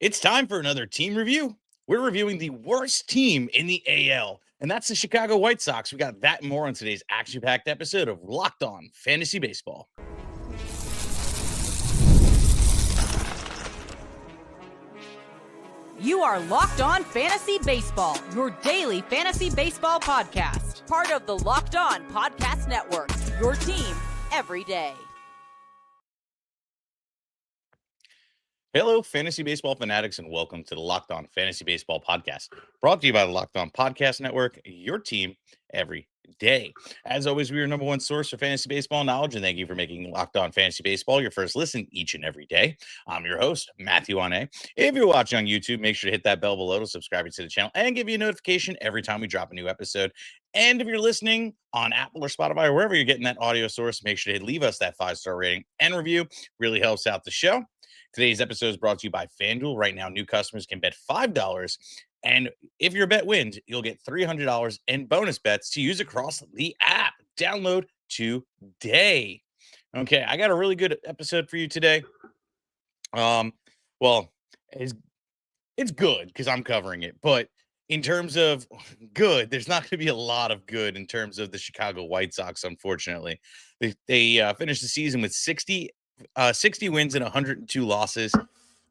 It's time for another team review. We're reviewing the worst team in the AL, and that's the Chicago White Sox. We got that and more on today's action packed episode of Locked On Fantasy Baseball. You are Locked On Fantasy Baseball, your daily fantasy baseball podcast. Part of the Locked On Podcast Network, your team every day. Hello, fantasy baseball fanatics, and welcome to the Locked On Fantasy Baseball podcast, brought to you by the Locked On Podcast Network, your team every day. As always, we are your number one source for fantasy baseball knowledge, and thank you for making Locked On Fantasy Baseball your first listen each and every day. I'm your host, Matthew Ane. If you're watching on YouTube, make sure to hit that bell below to subscribe to the channel and give you a notification every time we drop a new episode. And if you're listening on Apple or Spotify or wherever you're getting that audio source, make sure to leave us that 5-star rating and review. Really helps out the show. Today's episode is brought to you by FanDuel. Right now, new customers can bet $5. And if your bet wins, you'll get $300 in bonus bets to use across the app. Download today. Okay, I got a really good episode for you today. Well, it's good because I'm covering it, but in terms of good, there's not going to be a lot of good in terms of the Chicago White Sox, unfortunately. They finished the season with 60 wins and 102 losses.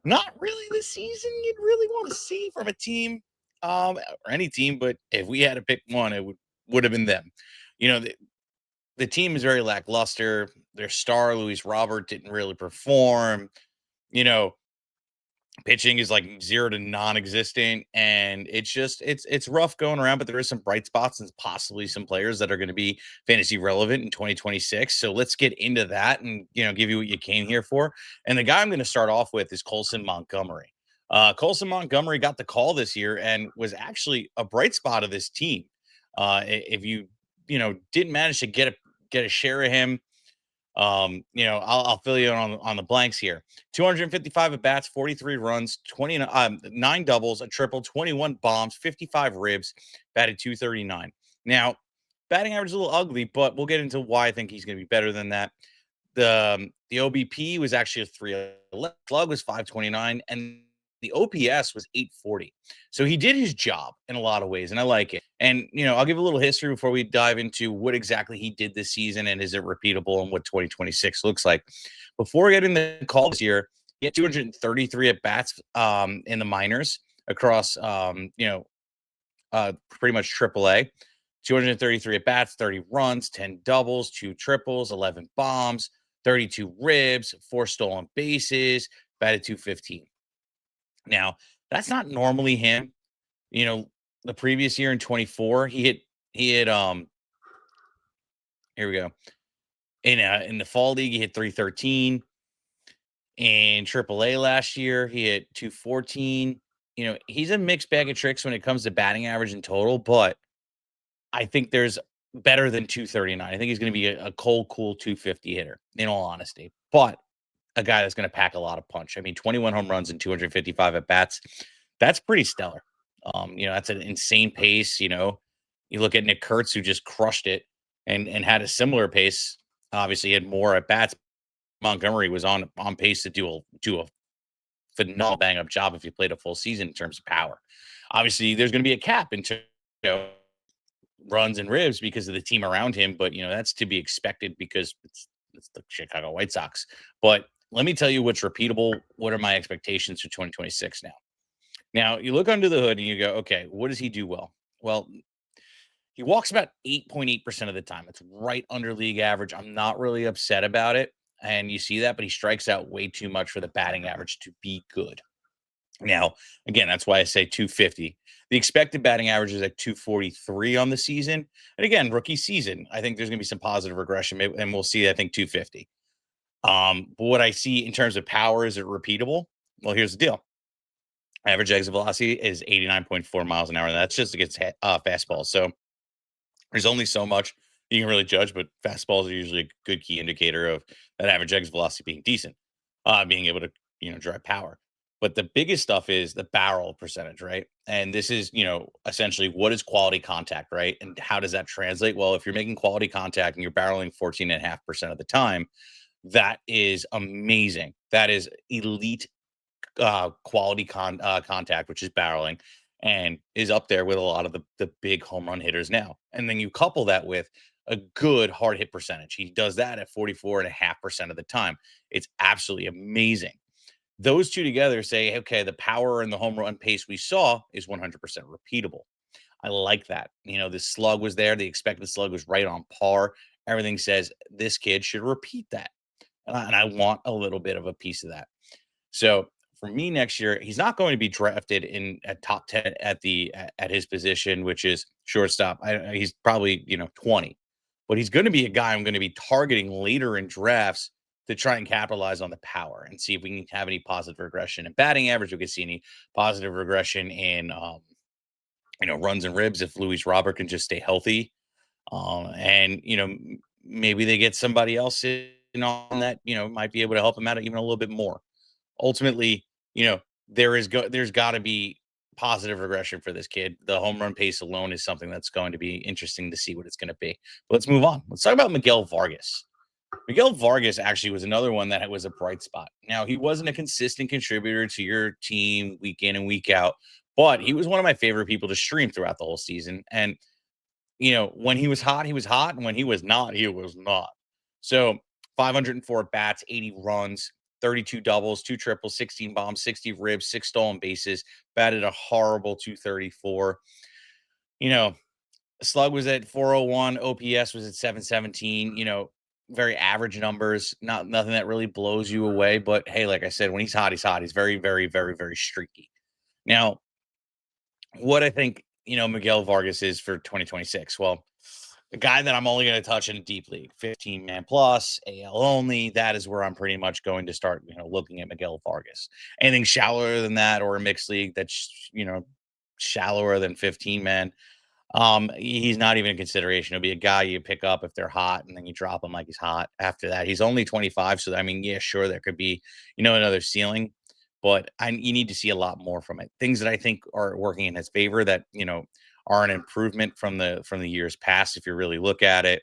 Not really the season you'd really want to see from a team, or any team, but if we had to pick one, it would have been them. You know, the team is very lackluster. Their star, Luis Robert, didn't really perform. You know, pitching is like 0 to non-existent, and it's rough going around, but there is some bright spots and possibly some players that are going to be fantasy relevant in 2026. So let's get into that and give you what you came here for. And the guy I'm going to start off with is Colson Montgomery. Colson Montgomery got the call this year and was actually a bright spot of this team. If you didn't manage to get a share of him, I'll fill you in on the blanks here. 255 at bats, 43 runs, 9 doubles, a triple, 21 bombs, 55 ribs, batted 239. Now, batting average is a little ugly, but we'll get into why I think he's going to be better than that. The OBP was actually a 311, slug was 529, and the OPS was 840. So he did his job in a lot of ways, and I like it. And, I'll give a little history before we dive into what exactly he did this season and is it repeatable and what 2026 looks like. Before getting the call this year, he had 233 at bats in the minors across, pretty much AAA. 233 at bats, 30 runs, 10 doubles, 2 triples, 11 bombs, 32 ribs, 4 stolen bases, batted 215. Now, that's not normally him. The previous year in 24, he hit here we go. In the fall league, he hit 313. In AAA last year, he hit 214. He's a mixed bag of tricks when it comes to batting average and total, but I think there's better than 239. I think he's going to be a cold, cool 250 hitter, in all honesty. But a guy that's going to pack a lot of punch. I mean, 21 home runs and 255 at bats. That's pretty stellar. That's an insane pace. You look at Nick Kurtz, who just crushed it and had a similar pace. Obviously, he had more at bats. Montgomery was on pace to do a phenomenal bang up job if he played a full season in terms of power. Obviously, there's going to be a cap in terms of runs and ribs because of the team around him, but that's to be expected because it's the Chicago White Sox. But let me tell you what's repeatable. What are my expectations for 2026 now? Now, you look under the hood and you go, okay, what does he do well? Well, he walks about 8.8% of the time. It's right under league average. I'm not really upset about it. And you see that, but he strikes out way too much for the batting average to be good. Now, again, that's why I say 250. The expected batting average is at 243 on the season. And again, rookie season, I think there's going to be some positive regression, and we'll see, I think, 250. But what I see in terms of power, is it repeatable? Well, here's the deal. Average exit velocity is 89.4 miles an hour. And that's just against fastballs. So there's only so much you can really judge, but fastballs are usually a good key indicator of that average exit velocity being decent, being able to, drive power. But the biggest stuff is the barrel percentage, right? And this is, essentially what is quality contact, right? And how does that translate? Well, if you're making quality contact and you're barreling 14.5% of the time, that is amazing. That is elite quality contact, which is barreling, and is up there with a lot of the big home run hitters now. And then you couple that with a good hard hit percentage. He does that at 44.5% of the time. It's absolutely amazing. Those two together say, okay, the power and the home run pace we saw is 100% repeatable. I like that. The slug was there. The expected slug was right on par. Everything says this kid should repeat that. And I want a little bit of a piece of that. So for me next year, he's not going to be drafted in at top 10 at his position, which is shortstop. He's probably 20, but he's going to be a guy I'm going to be targeting later in drafts to try and capitalize on the power and see if we can have any positive regression in batting average. We can see any positive regression in runs and ribs if Luis Robert can just stay healthy. And maybe they get somebody else in on that might be able to help him out even a little bit more. Ultimately, there's got to be positive regression for this kid. The home run pace alone is something that's going to be interesting to see what it's going to be. But let's move on. Let's talk about Miguel Vargas. Miguel Vargas actually was another one that was a bright spot. Now, he wasn't a consistent contributor to your team week in and week out, but he was one of my favorite people to stream throughout the whole season. And when he was hot, he was hot. And when he was not, he was not. So 504 at bats, 80 runs, 32 doubles, 2 triples, 16 bombs, 60 ribs, 6 stolen bases, batted a horrible 234. Slug was at 401, OPS was at 717, very average numbers, nothing that really blows you away. But hey, like I said, when he's hot, he's hot. He's very, very, very, very streaky. Now, what I think, Miguel Vargas is for 2026. Well, the guy that I'm only going to touch in a deep league, 15 man plus, AL only. That is where I'm pretty much going to start, looking at Miguel Vargas. Anything shallower than that or a mixed league that's, shallower than 15 man. He's not even a consideration. He'll be a guy you pick up if they're hot and then you drop him like he's hot after that. He's only 25. So, I mean, yeah, sure, there could be, another ceiling, but you need to see a lot more from it. Things that I think are working in his favor that, are an improvement from the years past. If you really look at it,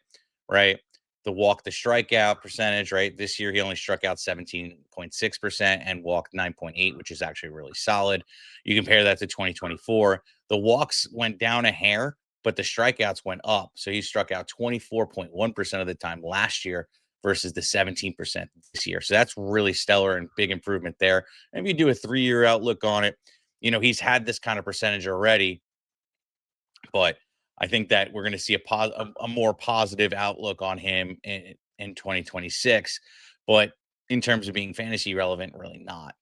right? The strikeout percentage, right? This year, he only struck out 17.6% and walked 9.8, which is actually really solid. You compare that to 2024, the walks went down a hair, but the strikeouts went up. So he struck out 24.1% of the time last year versus the 17% this year. So that's really stellar and big improvement there. And if you do a 3-year outlook on it, he's had this kind of percentage already, but I think that we're going to see a more positive outlook on him in 2026. But in terms of being fantasy relevant, really not.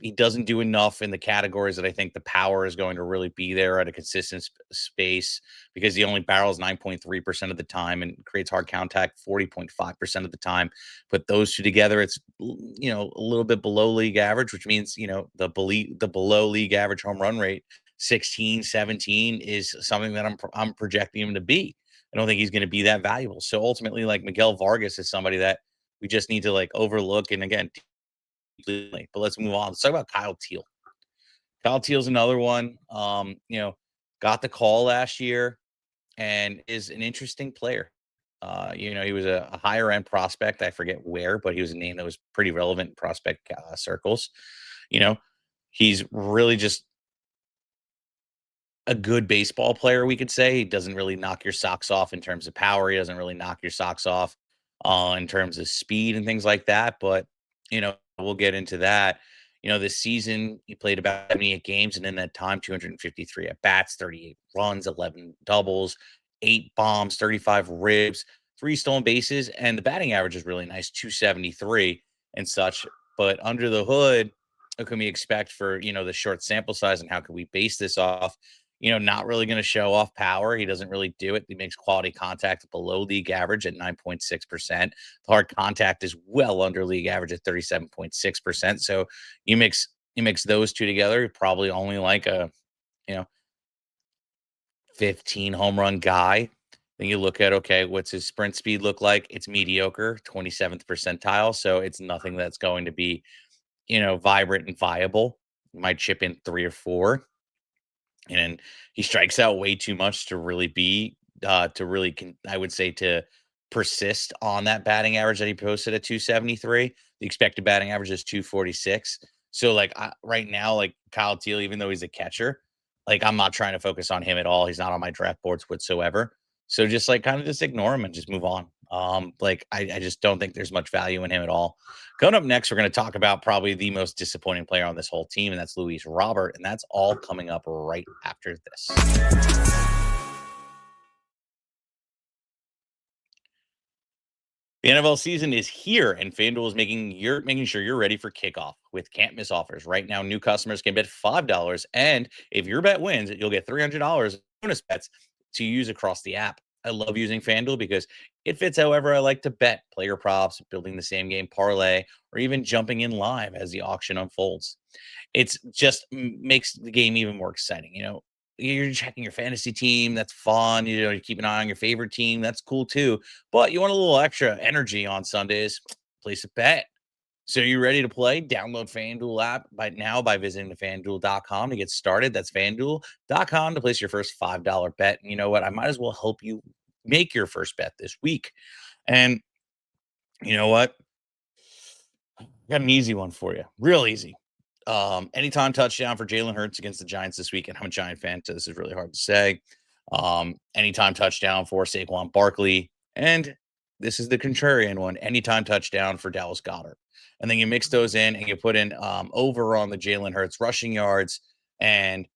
He doesn't do enough in the categories that I think the power is going to really be there at a consistent space, because he only barrels 9.3% of the time and creates hard contact 40.5% of the time. Put those two together, it's a little bit below league average, which means the below league average home run rate 16, 17 is something that I'm projecting him to be. I don't think he's going to be that valuable. So ultimately, like, Miguel Vargas is somebody that we just need to overlook. And again, but let's move on. Let's talk about Kyle Thiel. Kyle Thiel's another one. Got the call last year and is an interesting player. He was a higher end prospect. I forget where, but he was a name that was pretty relevant in prospect circles. He's really just a good baseball player, we could say. He doesn't really knock your socks off in terms of power. He doesn't really knock your socks off in terms of speed and things like that. But, we'll get into that. This season, he played about 78 games, and in that time, 253 at bats, 38 runs, 11 doubles, 8 bombs, 35 ribs, 3 stolen bases, and the batting average is really nice, 273 and such. But under the hood, what can we expect for, the short sample size, and how can we base this off? Not really going to show off power. He doesn't really do it. He makes quality contact below league average at 9.6%. The hard contact is well under league average at 37.6%. So you mix those two together, probably only like a 15 home run guy. Then you look at, okay, what's his sprint speed look like? It's mediocre, 27th percentile. So it's nothing that's going to be, vibrant and viable. You might chip in 3 or 4. And he strikes out way too much to really be I would say, to persist on that batting average that he posted at 273. The expected batting average is 246. So like right now, like Kyle Thiel, even though he's a catcher, like I'm not trying to focus on him at all. He's not on my draft boards whatsoever. So just like kind of just ignore him and just move on. Like I just don't think there's much value in him at all. Coming up next, we're going to talk about probably the most disappointing player on this whole team, and that's Luis Robert. And that's all coming up right after this. The NFL season is here, and FanDuel is making sure you're ready for kickoff with can't miss offers. Right now, new customers can bet $5, and if your bet wins, you'll get $300 bonus bets to use across the app. I love using FanDuel because it fits however I like to bet: player props, building the same game parlay, or even jumping in live as the auction unfolds. It's just makes the game even more exciting. You're checking your fantasy team. That's fun. You keep an eye on your favorite team. That's cool too. But you want a little extra energy on Sundays, place a bet. So you ready to play? Download FanDuel app by visiting the FanDuel.com to get started. That's FanDuel.com to place your first $5 bet. And you know what? I might as well help you make your first bet this week. And you know what? Got an easy one for you. Real easy. Anytime touchdown for Jalen Hurts against the Giants this week. And I'm a Giant fan, so this is really hard to say. Anytime touchdown for Saquon Barkley. And this is the contrarian one. Anytime touchdown for Dallas Goedert. And then you mix those in and you put in over on the Jalen Hurts rushing yards, and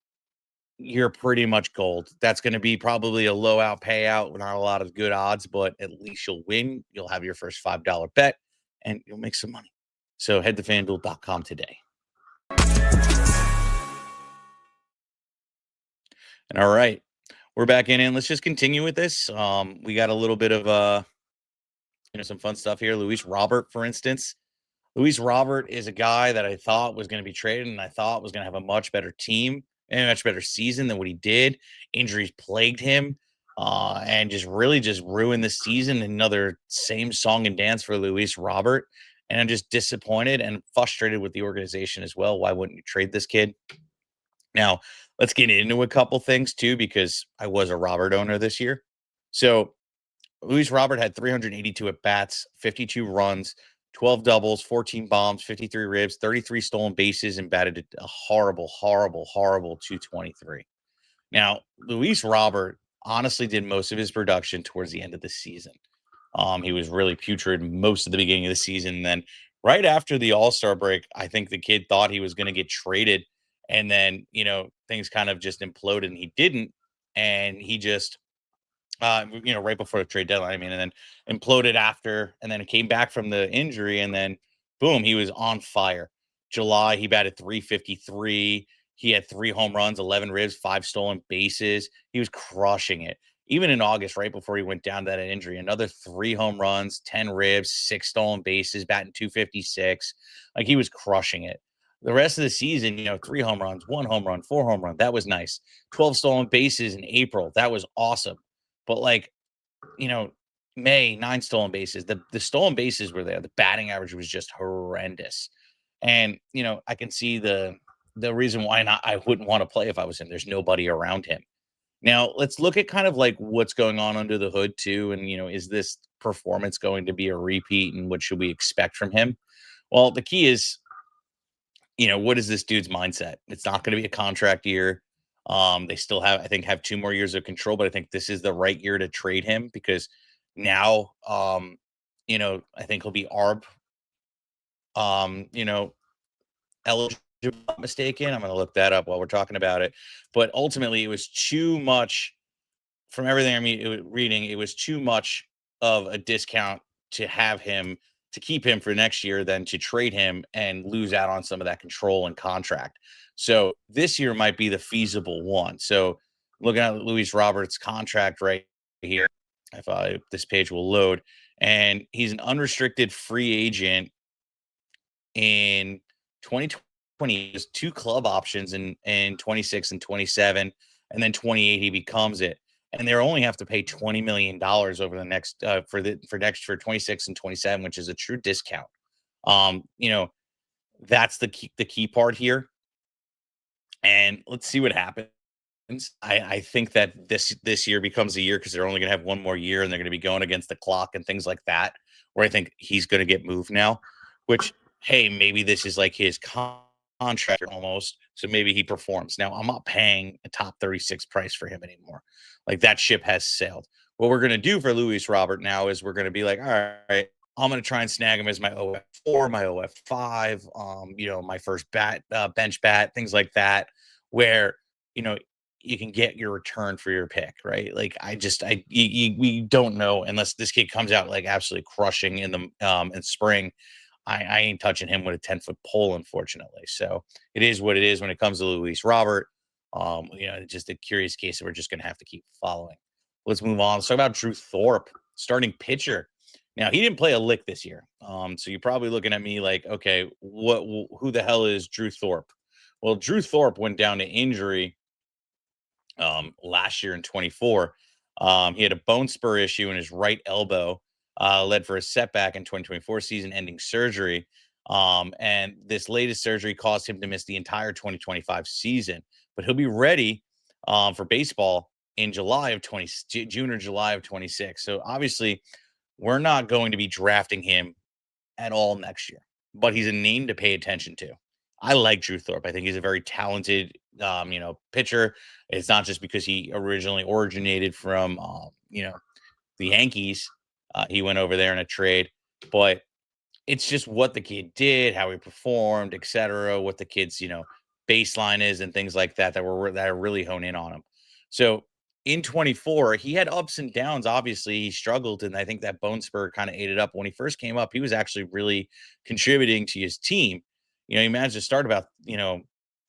you're pretty much gold. That's going to be probably a low out payout, not a lot of good odds, but at least you'll win. You'll have your first $5 bet and you'll make some money. So head to FanDuel.com today. And all right, we're back in, and let's just continue with this. We got a little bit of some fun stuff here. Luis Robert, for instance. Luis Robert is a guy that I thought was going to be traded, and I thought was going to have a much better team and a much better season than what he did. Injuries plagued him, and just really just ruined the season. Another same song and dance for Luis Robert. And I'm just disappointed and frustrated with the organization as well. Why wouldn't you trade this kid? Now, let's get into a couple things too, because I was a Robert owner this year. So Luis Robert had 382 at bats, 52 runs, 12 doubles, 14 bombs, 53 ribs, 33 stolen bases, and batted a horrible, horrible, horrible 223. Now, Luis Robert honestly did most of his production towards the end of the season. He was really putrid most of the beginning of the season. And then right after the All-Star break, I think the kid thought he was going to get traded. And then, things kind of just imploded and he didn't. And he just, right before the trade deadline, and then imploded after, and then it came back from the injury. And then boom, he was on fire. July, he batted 353. He had 3 home runs, 11 ribs, 5 stolen bases. He was crushing it. Even in August, right before he went down that injury, another 3 home runs, 10 ribs, 6 stolen bases, batting 256. Like he was crushing it. The rest of the season, 3 home runs, 1 home run, 4 home run. That was nice. 12 stolen bases in April. That was awesome. But like, you know, May, 9 stolen bases. The stolen bases were there. The batting average was just horrendous. And, I can see the reason why not I wouldn't want to play if I was him. There's nobody around him. Now, let's look at kind of like what's going on under the hood too. And, is this performance going to be a repeat and what should we expect from him? Well, the key is, what is this dude's mindset? It's not going to be a contract year. They still have 2 more years of control, but I think this is the right year to trade him because now, I think he'll be ARB, eligible, if I'm not mistaken. I'm going to look that up while we're talking about it. But ultimately, it was too much from everything reading. It was too much of a discount to keep him for next year than to trade him and lose out on some of that control and contract. So this year might be the feasible one. So looking at Luis Roberts' contract right here, this page will load, and he's an unrestricted free agent in 2020. There's 2 club options in 26 and 27, and then 28 he becomes it. And they only have to pay $20 million over the next for 26 and 27, which is a true discount. That's the key part here. And let's see what happens. I think that this year becomes a year because they're only going to have 1 more year and they're going to be going against the clock and things like that, where I think he's going to get moved now, which, hey, maybe this is like his contract almost. So maybe he performs. Now I'm not paying a top 36 price for him anymore. Like that ship has sailed. What we're gonna do for Luis Robert now is we're gonna be like, all right, I'm gonna try and snag him as my OF4, my OF5, my first bench bat, things like that, where you know you can get your return for your pick, right? Like we don't know unless this kid comes out like absolutely crushing in the in spring. I ain't touching him with a 10-foot pole, unfortunately. So it is what it is when it comes to Luis Robert. Just a curious case that we're just gonna have to keep following. Let's move on. Let's talk about Drew Thorpe, starting pitcher. Now he didn't play a lick this year. So you're probably looking at me like, okay, who the hell is Drew Thorpe? Well, Drew Thorpe went down to injury last year in 24. He had a bone spur issue in his right elbow, led for a setback in 2024 season ending surgery. And this latest surgery caused him to miss the entire 2025 season, but he'll be ready for baseball in July of 20 June or July of 26. So obviously we're not going to be drafting him at all next year, but he's a name to pay attention to. I like Drew Thorpe. I think he's a very talented, pitcher. It's not just because he originally originated from, the Yankees. He went over there in a trade, but it's just what the kid did, how he performed, etc. What the kid's baseline is, and things like that that are really hone in on him. So in 24, he had ups and downs. Obviously, he struggled, and I think that bone spur kind of ate it up. When he first came up, he was actually really contributing to his team. He managed to start about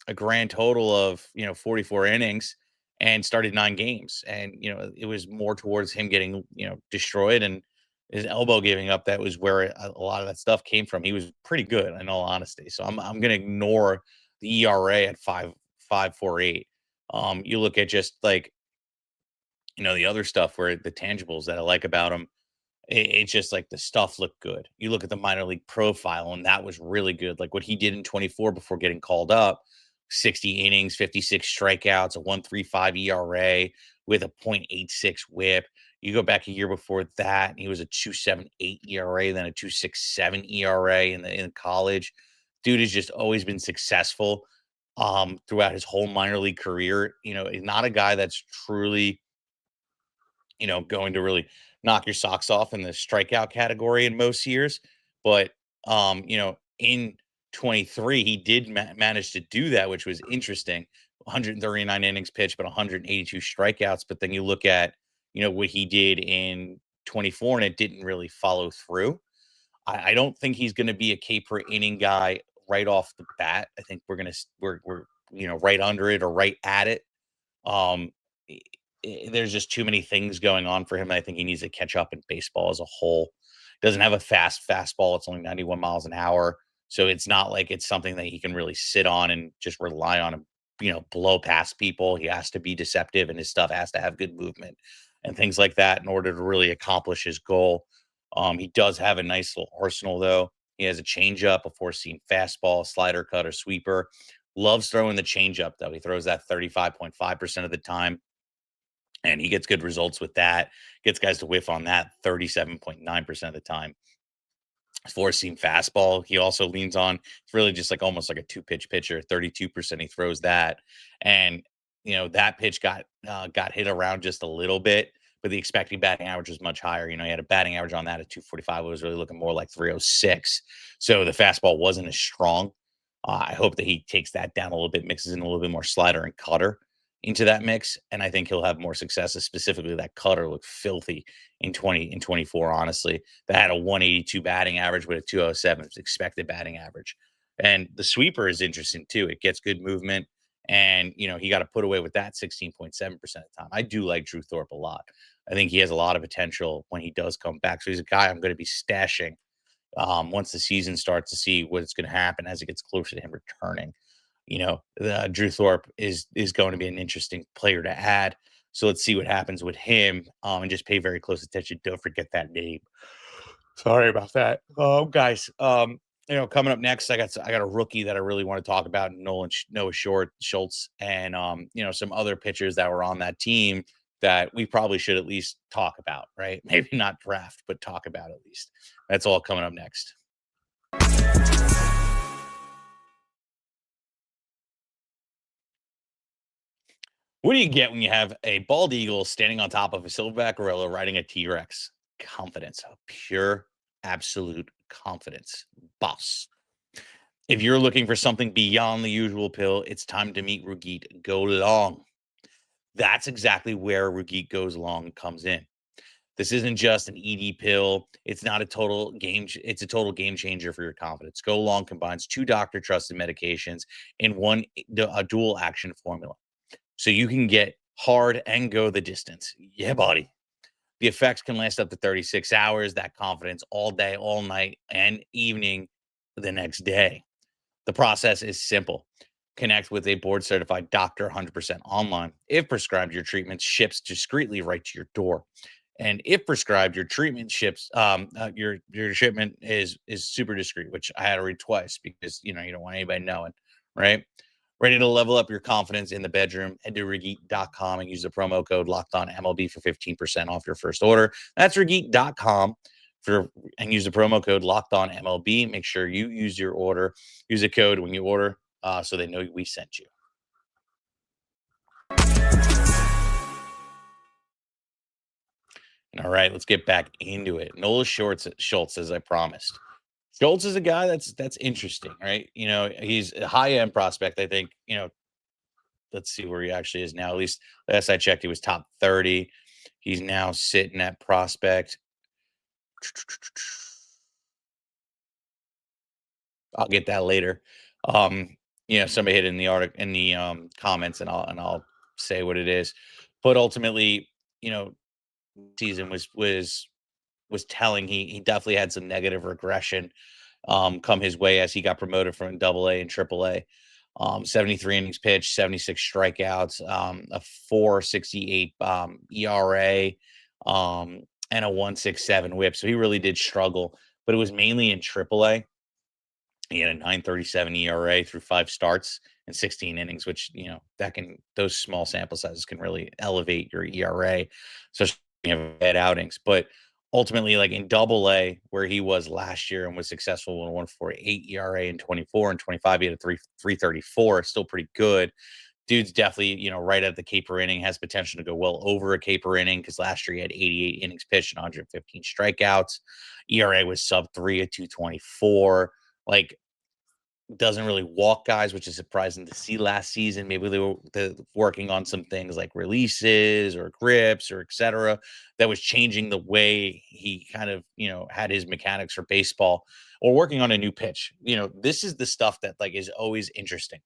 a grand total of 44 innings and started 9 games, and it was more towards him getting destroyed and his elbow giving up. That was where a lot of that stuff came from. He was pretty good, in all honesty. So I'm gonna ignore the ERA at 5.48. You look at just like the other stuff where the tangibles that I like about him. It's just like the stuff looked good. You look at the minor league profile, and that was really good. Like what he did in 24 before getting called up, 60 innings, 56 strikeouts, a 1.35 ERA with a .86 whip. You go back a year before that, and he was a 2.78 ERA, then a 2.67 ERA in college. Dude has just always been successful throughout his whole minor league career. He's not a guy that's truly going to really knock your socks off in the strikeout category in most years. But, in 23, he did manage to do that, which was interesting. 139 innings pitched, but 182 strikeouts. But then you look at, what he did in 24, and it didn't really follow through. I don't think he's going to be a K per inning guy right off the bat. I think we're right under it or right at it. Um, there's just too many things going on for him. I think he needs to catch up in baseball as a whole. Doesn't have a fast fastball. It's only 91 miles an hour. So it's not like it's something that he can really sit on and just rely on him, blow past people. He has to be deceptive, and his stuff has to have good movement and things like that in order to really accomplish his goal. He does have a nice little arsenal, though. He has a changeup, a four-seam fastball, slider, cutter, sweeper. Loves throwing the changeup, though. He throws that 35.5% of the time, and he gets good results with that. Gets guys to whiff on that 37.9% of the time. Four seam fastball, he also leans on. It's really just like almost like a two pitch pitcher. 32% he throws that, and that pitch got hit around just a little bit, but the expected batting average was much higher. He had a batting average on that at 245. It was really looking more like 306. So the fastball wasn't as strong. I hope that he takes that down a little bit, mixes in a little bit more slider and cutter into that mix, and I think he'll have more success. Specifically, that cutter looked filthy in 24. Honestly, that had a 182 batting average with a 207 expected batting average, and the sweeper is interesting too. It gets good movement, and he got to put away with that 16.7% of the time. I do like Drew Thorpe a lot. I think he has a lot of potential when he does come back. So he's a guy I'm going to be stashing once the season starts to see what's going to happen as it gets closer to him returning. Drew Thorpe is going to be an interesting player to add. So let's see what happens with him, and just pay very close attention. Don't forget that name. Sorry about that. Guys, coming up next, I got a rookie that I really want to talk about, Noah Schultz, and some other pitchers that were on that team that we probably should at least talk about, right? Maybe not draft, but talk about at least. That's all coming up next. What do you get when you have a bald eagle standing on top of a silverback gorilla riding a T-Rex? Confidence, pure, absolute confidence. Boss. If you're looking for something beyond the usual pill, it's time to meet Rugit. Go long. That's exactly where Rugit Goes Long comes in. This isn't just an ED pill. It's not a total game. It's a total game changer for your confidence. Go Long combines 2 doctor trusted medications in a dual action formula. So you can get hard and go the distance. Yeah, buddy. The effects can last up to 36 hours. That confidence all day, all night, and evening the next day. The process is simple. Connect with a board certified doctor 100% online. If prescribed, your treatment ships discreetly right to your door. And if prescribed, your treatment ships your shipment is super discreet, which I had to read twice because you don't want anybody knowing, right? Ready to level up your confidence in the bedroom? Head to Regeet.com and use the promo code locked on MLB for 15% off your first order. That's Regeet.com and use the promo code locked on MLB. Make sure you use a code when you order so they know we sent you. All right, let's get back into it. Nolan Schultz, as I promised. Schultz is a guy that's interesting, right? He's a high-end prospect. I think, let's see where he actually is now. At least last I checked, he was top 30. He's now sitting at prospect. I'll get that later. Somebody hit in the article in the comments, and I'll say what it is. But ultimately, season was telling. He definitely had some negative regression come his way as he got promoted from AA and AAA. 73 innings pitched, 76 strikeouts, a 4.68 ERA, and a 1.67 WHIP. So he really did struggle, but it was mainly in AAA. He had a 9.37 ERA through 5 starts and 16 innings, which those small sample sizes can really elevate your ERA, especially when you have bad outings. But ultimately, like in AA, where he was last year and was successful with a 1.48 ERA in 24 and 25, he had a 3.34, still pretty good. Dude's definitely, right at the K per inning, has potential to go well over a K per inning because last year he had 88 innings pitched and 115 strikeouts. ERA was sub 3 at 2.24. Like, doesn't really walk guys, which is surprising to see last season. Maybe they were working on some things like releases or grips or etc. that was changing the way he kind of, had his mechanics for baseball, or working on a new pitch. This is the stuff that is always interesting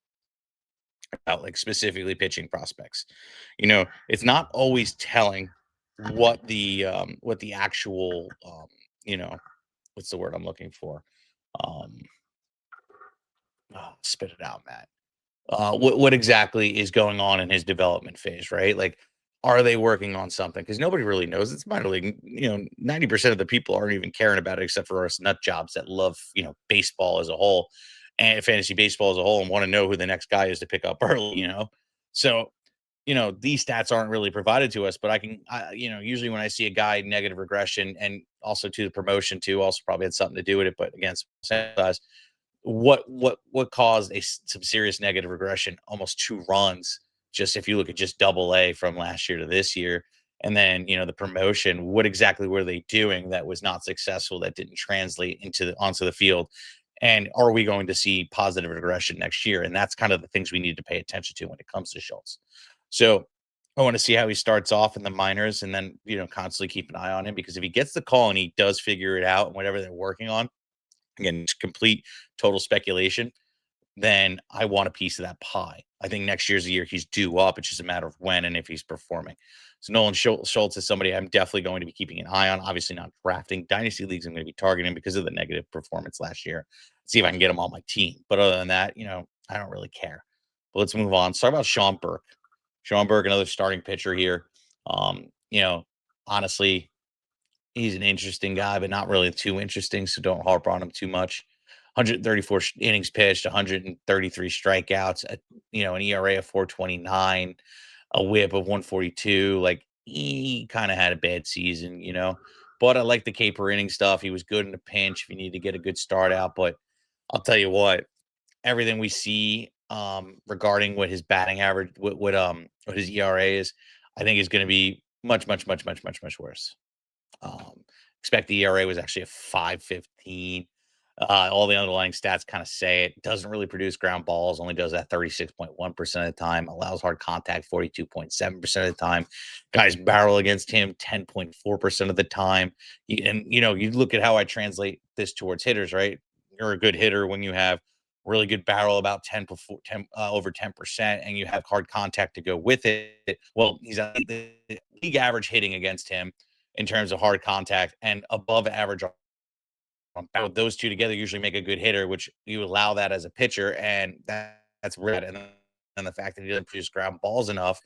about specifically pitching prospects. It's not always telling what the actual what's the word I'm looking for? Um Spit it out, Matt. What exactly is going on in his development phase, right? Like, are they working on something? Because nobody really knows. It's minor league. 90% of the people aren't even caring about it, except for us nut jobs that love, baseball as a whole and fantasy baseball as a whole, and want to know who the next guy is to pick up early. So, these stats aren't really provided to us, but usually when I see a guy negative regression, and also to the promotion too, also probably had something to do with it, but again, size, what caused some serious negative regression, almost 2 runs, just if you look at just AA from last year to this year. And then the promotion, what exactly were they doing that was not successful, that didn't translate onto the field? And are we going to see positive regression next year? And that's kind of the things we need to pay attention to when it comes to Schultz. So I want to see how he starts off in the minors, and then constantly keep an eye on him, because if he gets the call and he does figure it out and whatever they're working on, again, it's complete total speculation, then I want a piece of that pie. I think next year's the year he's due up. It's just a matter of when and if he's performing. So Nolan Schultz is somebody I'm definitely going to be keeping an eye on. Obviously not drafting. Dynasty leagues I'm going to be targeting because of the negative performance last year. See if I can get him on my team. But other than that, I don't really care. But let's move on. Let's talk about Sean Burke. Sean Burke, another starting pitcher here. Honestly, he's an interesting guy, but not really too interesting, so don't harp on him too much. 134 innings pitched, 133 strikeouts, an ERA of 4.29, a WHIP of 1.42. Like, he kind of had a bad season, But I like the K per inning stuff. He was good in a pinch if you need to get a good start out. But I'll tell you what, everything we see regarding what his batting average, what his ERA is, I think is going to be much, much, much, much, much, much worse. Um, Expected ERA was actually a 5.15. All the underlying stats kind of say it. Doesn't really produce ground balls, only does that 36.1% of the time, allows hard contact 42.7% of the time. Guys barrel against him 10.4% of the time. And, you look at how I translate this towards hitters, right? You're a good hitter when you have really good barrel about 10, over 10%, and you have hard contact to go with it. Well, he's at the league average hitting against him in terms of hard contact and above average on power. Those two together usually make a good hitter, which you allow that as a pitcher, and that's red. And the fact that he doesn't produce ground balls enough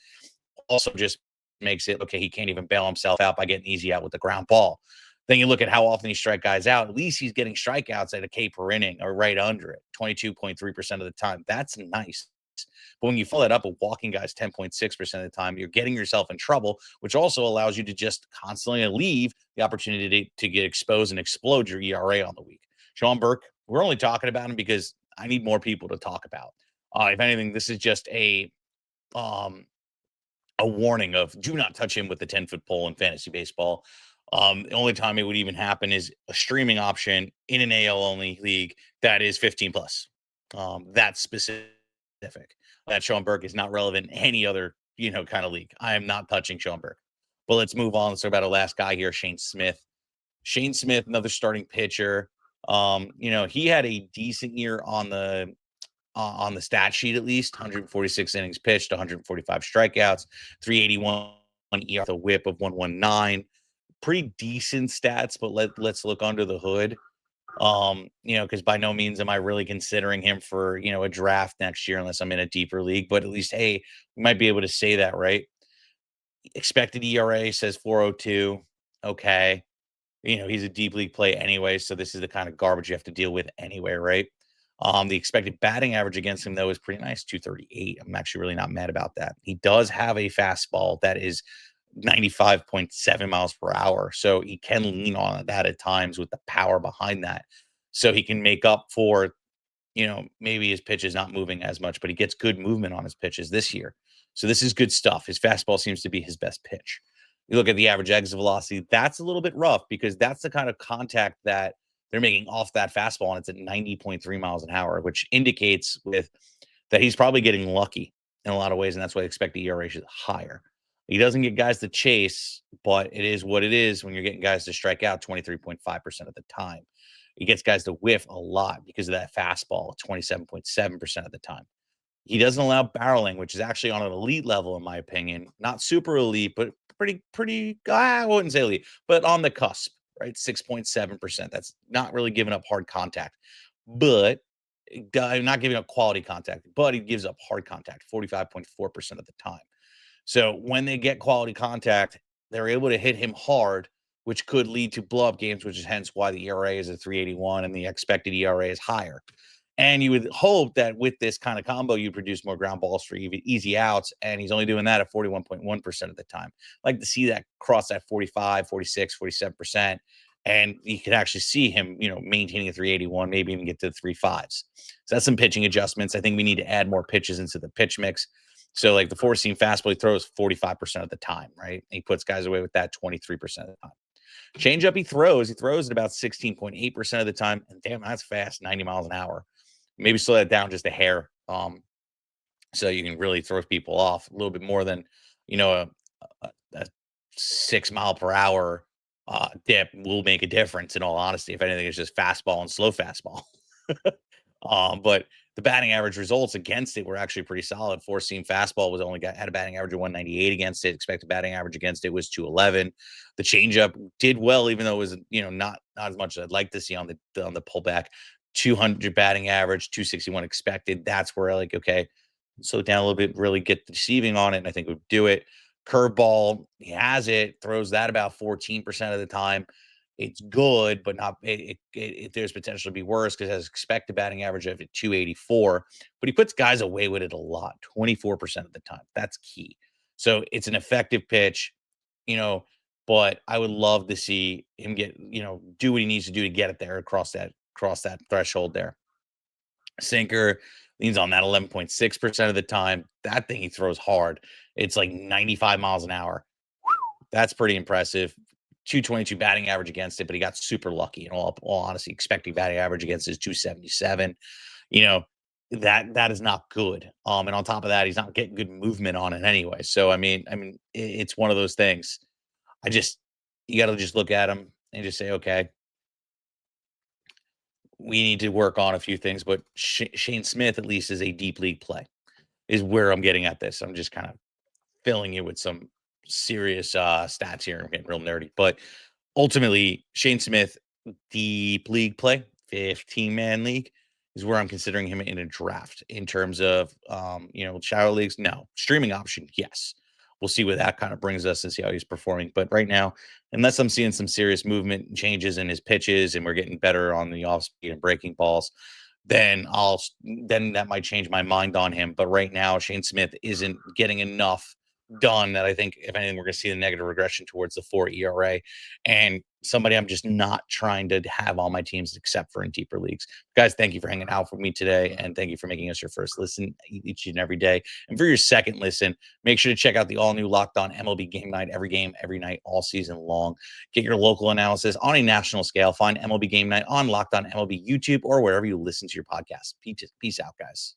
also just makes it okay. He can't even bail himself out by getting easy out with the ground ball. Then you look at how often he strike guys out. At least he's getting strikeouts at a K per inning or right under it, 22.3% of the time. That's nice. But when you follow that up with walking guys 10.6% of the time, you're getting yourself in trouble, which also allows you to just constantly leave the opportunity to get exposed and explode your ERA on the week. Sean Burke, we're only talking about him because I need more people to talk about. If anything, this is just um, a warning of do not touch him with the 10-foot pole in fantasy baseball. The only time it would even happen is a streaming option in an AL only league that is 15 plus. That's specific. That Sean Burke is not relevant in any other, kind of league. I am not touching Sean Burke. But let's move on. Let's talk about our last guy here, Shane Smith. Shane Smith, another starting pitcher. He had a decent year on the stat sheet, at least 146 innings pitched, 145 strikeouts, 381 ER, a whip of 119. Pretty decent stats, but let's look under the hood. Because by no means am I really considering him for, a draft next year unless I'm in a deeper league. But at least, hey, we might be able to say that, right? Expected ERA says 4.02. Okay. He's a deep league play anyway, so this is the kind of garbage you have to deal with anyway, right? The expected batting average against him, though, is pretty nice, 238. I'm actually really not mad about that. He does have a fastball that is 95.7 miles per hour, so he can lean on that at times with the power behind that. So he can make up for, maybe his pitch is not moving as much, but he gets good movement on his pitches this year. So this is good stuff. His fastball seems to be his best pitch. You look at the average exit velocity, that's a little bit rough because that's the kind of contact that they're making off that fastball, and it's at 90.3 miles an hour, which indicates with that he's probably getting lucky in a lot of ways, and that's why I expect the ERA is higher. He doesn't get guys to chase, but it is what it is when you're getting guys to strike out 23.5% of the time. He gets guys to whiff a lot because of that fastball, 27.7% of the time. He doesn't allow barreling, which is actually on an elite level, in my opinion. Not super elite, but pretty, I wouldn't say elite, but on the cusp, right? 6.7%. That's not really giving up hard contact, but not giving up quality contact, but he gives up hard contact 45.4% of the time. So when they get quality contact, they're able to hit him hard, which could lead to blow up games, which is hence why the ERA is at 381 and the expected ERA is higher. And you would hope that with this kind of combo, you produce more ground balls for easy outs. And he's only doing that at 41.1% of the time. Like to see that cross at 45, 46, 47%. And you can actually see him, maintaining a 381, maybe even get to the 3.5s. So that's some pitching adjustments. I think we need to add more pitches into the pitch mix. So like the four seam fastball, he throws 45% of the time, right? He puts guys away with that 23% of the time. Changeup he throws at about 16.8% of the time. And damn, that's fast, 90 miles an hour. Maybe slow that down just a hair. So you can really throw people off a little bit more than, a 6 mile per hour dip will make a difference. In all honesty, if anything, it's just fastball and slow fastball. But the batting average results against it were actually pretty solid. Four seam fastball had a batting average of 198 against it. Expected batting average against it was 211. The changeup did well, even though it was not as much as I'd like to see on the pullback. 200 batting average, 261 expected. That's where okay, slow down a little bit, really get the deceiving on it, and I think we'd do it. Curveball, he has it, throws that about 14% of the time. It's good, but not. There's potential to be worse because it has expected batting average of 284, but he puts guys away with it a lot, 24% of the time. That's key. So it's an effective pitch, but I would love to see him get, do what he needs to do to get it there across that threshold there. Sinker, Leans on that 11.6% of the time. That thing he throws hard. It's like 95 miles an hour. That's pretty impressive. 222 batting average against it, but he got super lucky. In all honesty, expecting batting average against is 277. That is not good. And on top of that, he's not getting good movement on it anyway. So it's one of those things. You got to just look at him and just say, okay, we need to work on a few things. But Shane Smith, at least, is a deep league play, is where I'm getting at this. I'm just kind of filling you with some serious stats here. I'm getting real nerdy, but ultimately, Shane Smith, deep league play, 15-man league, is where I'm considering him in a draft. In terms of shallow leagues, no. Streaming option, yes. We'll see where that kind of brings us and see how he's performing. But right now, unless I'm seeing some serious movement and changes in his pitches and we're getting better on the off speed and breaking balls, then that might change my mind on him. But right now, Shane Smith isn't getting enough done that I think, if anything, we're going to see the negative regression towards the 4 ERA, and somebody I'm just not trying to have on my teams except for in deeper leagues. Guys, thank you for hanging out with me today, and thank you for making us your first listen each and every day. And for your second listen, make sure to check out the all-new Locked On MLB Game Night, every game, every night, all season long. Get your local analysis on a national scale. Find MLB Game Night on Locked On MLB YouTube or wherever you listen to your podcast. Peace out, guys.